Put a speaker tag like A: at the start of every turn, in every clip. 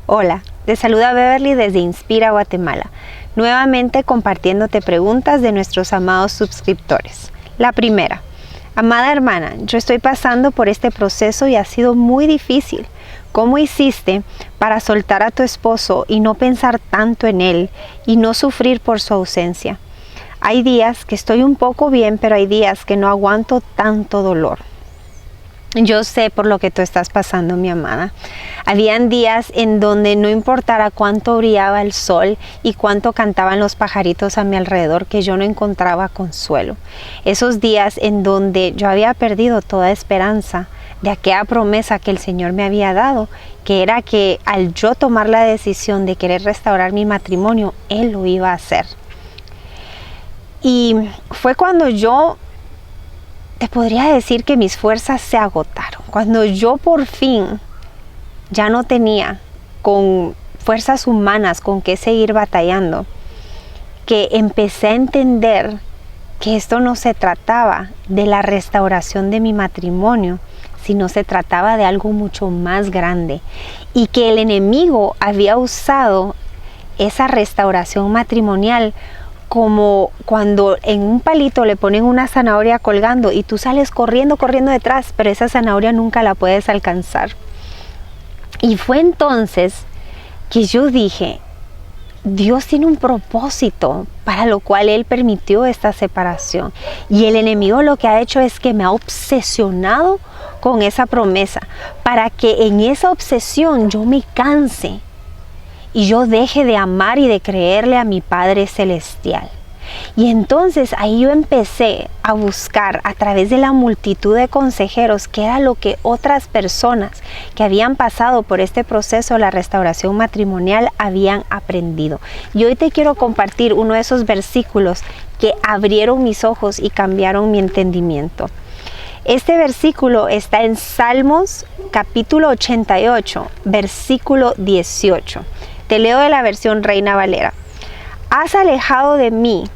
A: Hola, te saluda Beverly desde Inspira Guatemala, nuevamente compartiéndote preguntas de nuestros amados suscriptores. La primera: amada hermana, yo estoy pasando por este proceso y ha sido muy difícil. ¿Cómo hiciste para soltar a tu esposo y no pensar tanto en él y no sufrir por su ausencia? Hay días que estoy un poco bien, pero hay días que no aguanto tanto dolor. Yo sé por lo que tú estás pasando, mi amada. Habían días en donde no importara cuánto brillaba el sol y cuánto cantaban los pajaritos a mi alrededor, que yo no encontraba consuelo. Esos días en donde yo había perdido toda esperanza de aquella promesa que el Señor me había dado, que era que al yo tomar la decisión de querer restaurar mi matrimonio, Él lo iba a hacer. Y fue cuando yo te podría decir que mis fuerzas se agotaron. Cuando yo por fin ya no tenía con fuerzas humanas con qué seguir batallando, que empecé a entender que esto no se trataba de la restauración de mi matrimonio, sino se trataba de algo mucho más grande, y que el enemigo había usado esa restauración matrimonial como cuando en un palito le ponen una zanahoria colgando y tú sales corriendo detrás, pero esa zanahoria nunca la puedes alcanzar. Y fue entonces que yo dije, Dios tiene un propósito para lo cual Él permitió esta separación. Y el enemigo lo que ha hecho es que me ha obsesionado con esa promesa, para que en esa obsesión yo me canse y yo deje de amar y de creerle a mi Padre Celestial. Y entonces ahí yo empecé a buscar a través de la multitud de consejeros qué era lo que otras personas que habían pasado por este proceso de la restauración matrimonial habían aprendido. Y hoy te quiero compartir uno de esos versículos que abrieron mis ojos y cambiaron mi entendimiento. Este versículo está en Salmos capítulo 88, versículo 18. Te leo de la versión Reina Valera. Has alejado de mí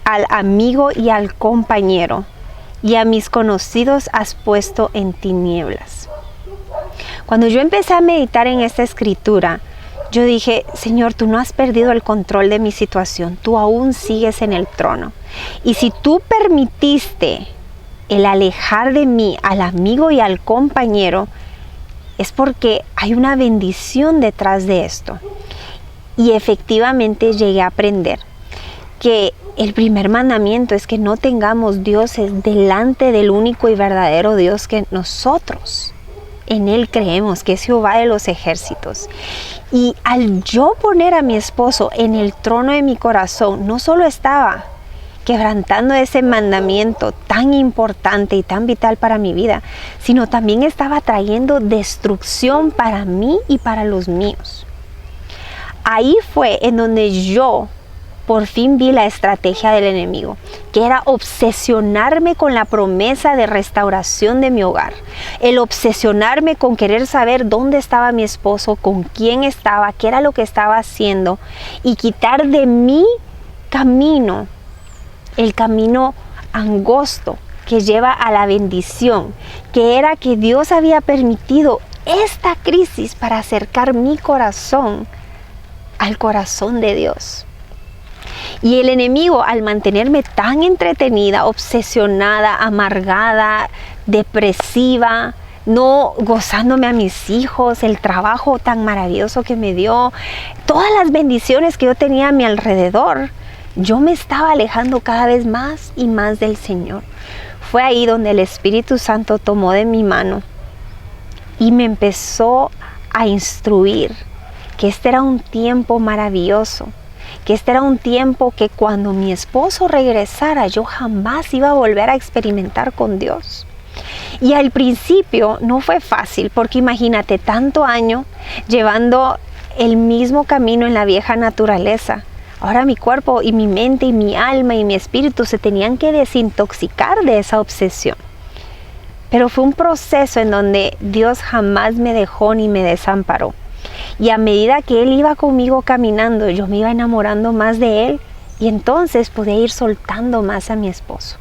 A: al amigo y al compañero, y a mis conocidos has puesto en tinieblas. Cuando yo empecé a meditar en esta escritura, yo dije, Señor, tú no has perdido el control de mi situación, tú aún sigues en el trono. Y si tú permitiste el alejar de mí al amigo y al compañero, es porque hay una bendición detrás de esto. Y efectivamente llegué a aprender que el primer mandamiento es que no tengamos dioses delante del único y verdadero Dios que nosotros en Él creemos, que es Jehová de los ejércitos. Y al yo poner a mi esposo en el trono de mi corazón, no solo estaba quebrantando ese mandamiento tan importante y tan vital para mi vida, sino también estaba trayendo destrucción para mí y para los míos. Ahí fue en donde yo por fin vi la estrategia del enemigo, que era obsesionarme con la promesa de restauración de mi hogar, el obsesionarme con querer saber dónde estaba mi esposo, con quién estaba, qué era lo que estaba haciendo, y quitar de mi camino el camino angosto que lleva a la bendición, que era que Dios había permitido esta crisis para acercar mi corazón al corazón de Dios. Y el enemigo, al mantenerme tan entretenida, obsesionada, amargada, depresiva, no gozándome a mis hijos, el trabajo tan maravilloso que me dio, todas las bendiciones que yo tenía a mi alrededor, yo me estaba alejando cada vez más y más del Señor. Fue ahí donde el Espíritu Santo tomó de mi mano y me empezó a instruir que este era un tiempo maravilloso, que este era un tiempo que cuando mi esposo regresara yo jamás iba a volver a experimentar con Dios. Y al principio no fue fácil, porque imagínate tanto año llevando el mismo camino en la vieja naturaleza. Ahora mi cuerpo y mi mente y mi alma y mi espíritu se tenían que desintoxicar de esa obsesión. Pero fue un proceso en donde Dios jamás me dejó ni me desamparó. Y a medida que Él iba conmigo caminando, yo me iba enamorando más de Él, y entonces pude ir soltando más a mi esposo.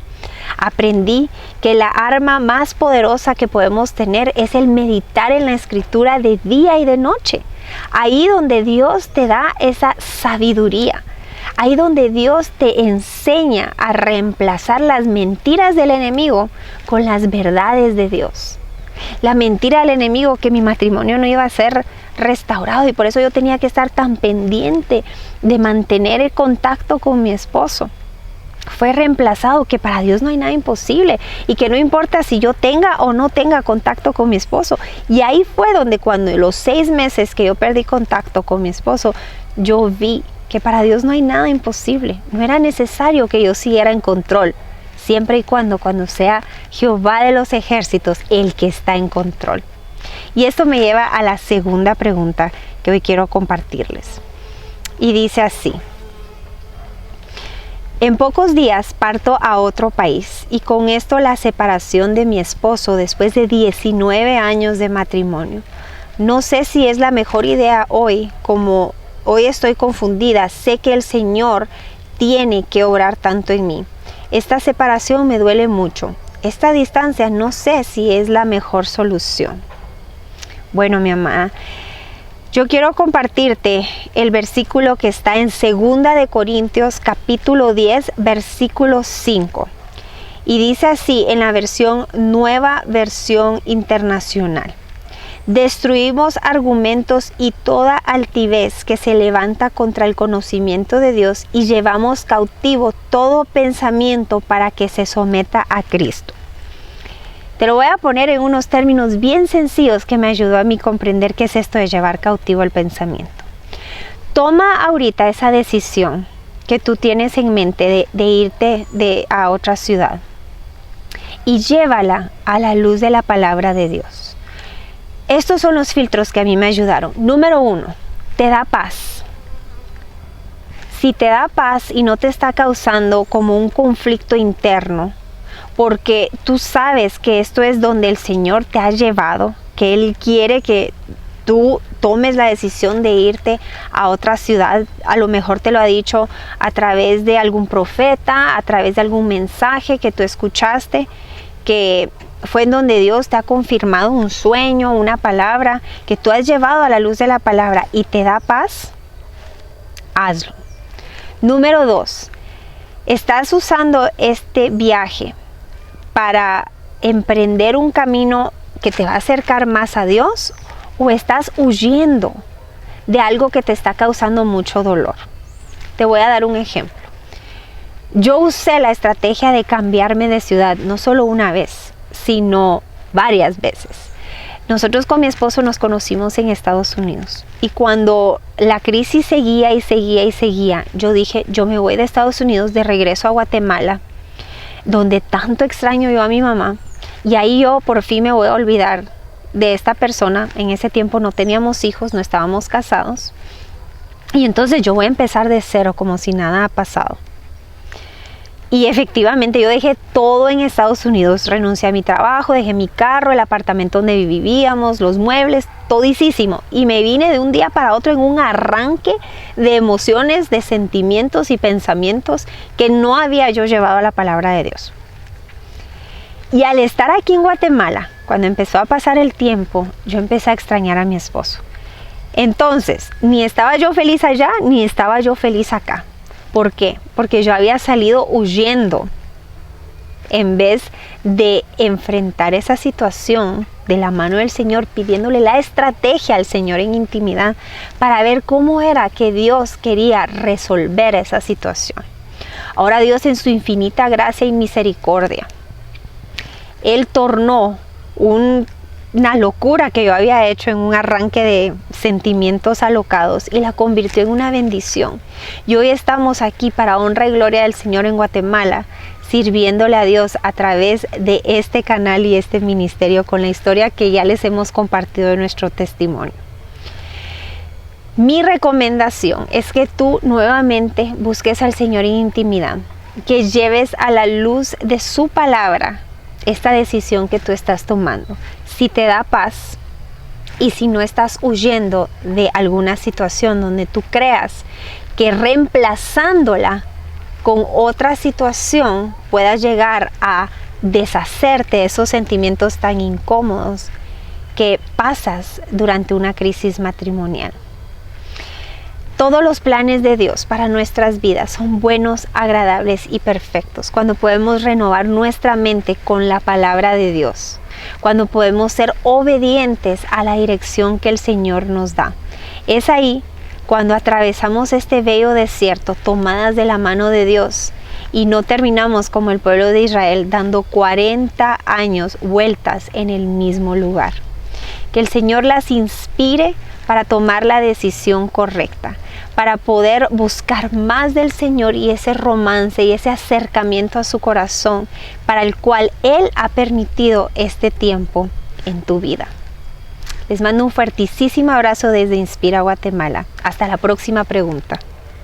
A: Aprendí que la arma más poderosa que podemos tener es el meditar en la Escritura de día y de noche. Ahí donde Dios te da esa sabiduría. Ahí donde Dios te enseña a reemplazar las mentiras del enemigo con las verdades de Dios. La mentira del enemigo que mi matrimonio no iba a ser restaurado y por eso yo tenía que estar tan pendiente de mantener el contacto con mi esposo. Fue reemplazado que para Dios no hay nada imposible y que no importa si yo tenga o no tenga contacto con mi esposo. Y ahí fue donde cuando los 6 meses que yo perdí contacto con mi esposo, yo vi que para Dios no hay nada imposible. No era necesario que yo siguiera en control, siempre y cuando sea Jehová de los ejércitos el que está en control. Y esto me lleva a la segunda pregunta que hoy quiero compartirles. Y dice así: en pocos días parto a otro país y con esto la separación de mi esposo después de 19 años de matrimonio. No sé si es la mejor idea hoy, como hoy estoy confundida, sé que el Señor tiene que obrar tanto en mí. Esta separación me duele mucho. Esta distancia no sé si es la mejor solución. Bueno, mi amada, yo quiero compartirte el versículo que está en 2 de Corintios capítulo 10, versículo 5. Y dice así en la Nueva Versión Internacional: destruimos argumentos y toda altivez que se levanta contra el conocimiento de Dios y llevamos cautivo todo pensamiento para que se someta a Cristo. Te lo voy a poner en unos términos bien sencillos que me ayudó a mí comprender qué es esto de llevar cautivo el pensamiento. Toma ahorita esa decisión que tú tienes en mente de irte a otra ciudad y llévala a la luz de la palabra de Dios. Estos son los filtros que a mí me ayudaron. Número 1, te da paz. Si te da paz y no te está causando como un conflicto interno, porque tú sabes que esto es donde el Señor te ha llevado, que Él quiere que tú tomes la decisión de irte a otra ciudad. A lo mejor te lo ha dicho a través de algún profeta, a través de algún mensaje que tú escuchaste, que fue en donde Dios te ha confirmado un sueño, una palabra que tú has llevado a la luz de la palabra y te da paz. Hazlo. Número 2, estás usando este viaje para emprender un camino que te va a acercar más a Dios, o estás huyendo de algo que te está causando mucho dolor. Te voy a dar un ejemplo. Yo usé la estrategia de cambiarme de ciudad, no solo una vez, sino varias veces. Nosotros con mi esposo nos conocimos en Estados Unidos y cuando la crisis seguía y seguía y seguía, yo dije, yo me voy de Estados Unidos de regreso a Guatemala, donde tanto extraño yo a mi mamá, y ahí yo por fin me voy a olvidar de esta persona. En ese tiempo no teníamos hijos, no estábamos casados, y entonces yo voy a empezar de cero como si nada ha pasado. Y efectivamente yo dejé todo en Estados Unidos, renuncié a mi trabajo, dejé mi carro, el apartamento donde vivíamos, los muebles, todísimo. Y me vine de un día para otro en un arranque de emociones, de sentimientos y pensamientos que no había yo llevado a la palabra de Dios. Y al estar aquí en Guatemala, cuando empezó a pasar el tiempo, yo empecé a extrañar a mi esposo. Entonces, ni estaba yo feliz allá, ni estaba yo feliz acá. ¿Por qué? Porque yo había salido huyendo en vez de enfrentar esa situación de la mano del Señor, pidiéndole la estrategia al Señor en intimidad para ver cómo era que Dios quería resolver esa situación. Ahora Dios, en su infinita gracia y misericordia, Él tornó una locura que yo había hecho en un arranque de sentimientos alocados y la convirtió en una bendición. Y hoy estamos aquí para honra y gloria del Señor en Guatemala, sirviéndole a Dios a través de este canal y este ministerio con la historia que ya les hemos compartido de nuestro testimonio. Mi recomendación es que tú nuevamente busques al Señor en intimidad, que lleves a la luz de su palabra esta decisión que tú estás tomando. Si te da paz y si no estás huyendo de alguna situación donde tú creas que reemplazándola con otra situación puedas llegar a deshacerte de esos sentimientos tan incómodos que pasas durante una crisis matrimonial. Todos los planes de Dios para nuestras vidas son buenos, agradables y perfectos cuando podemos renovar nuestra mente con la palabra de Dios, cuando podemos ser obedientes a la dirección que el Señor nos da. Es ahí cuando atravesamos este bello desierto tomadas de la mano de Dios y no terminamos como el pueblo de Israel dando 40 años vueltas en el mismo lugar. Que el Señor las inspire para tomar la decisión correcta, para poder buscar más del Señor y ese romance y ese acercamiento a su corazón para el cual Él ha permitido este tiempo en tu vida. Les mando un fuertísimo abrazo desde Inspira Guatemala. Hasta la próxima pregunta.